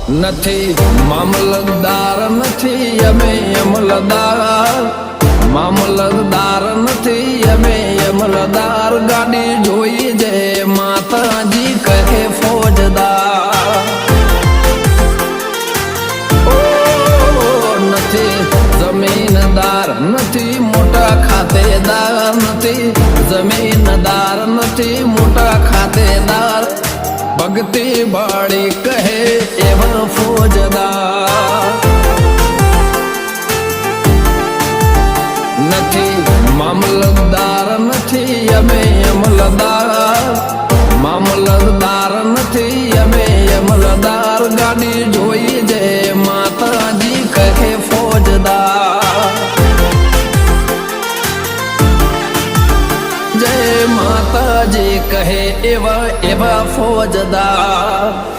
નથી મામલતદાર નથી અમે અમલદાર, મામલતદાર નથી અમે અમલદાર, ગાડી જોઈ જે માતાજી કહે ફોજદાર. ઓ નથી જમીનદાર નથી મોટા ખાતેદાર, નથી જમીનદાર નથી મોટા ખાતેદાર, ભક્તિ બાળી કહે એવા ફોજદાર. નથી મામલતદાર નથી અમે અમલદાર, મામલતદાર નથી અમે અમલદાર, ગાડી જોઈ જે માતાજી કહે ફોજદાર. જય માતાજી કહે એવા એવા ફોજદાર.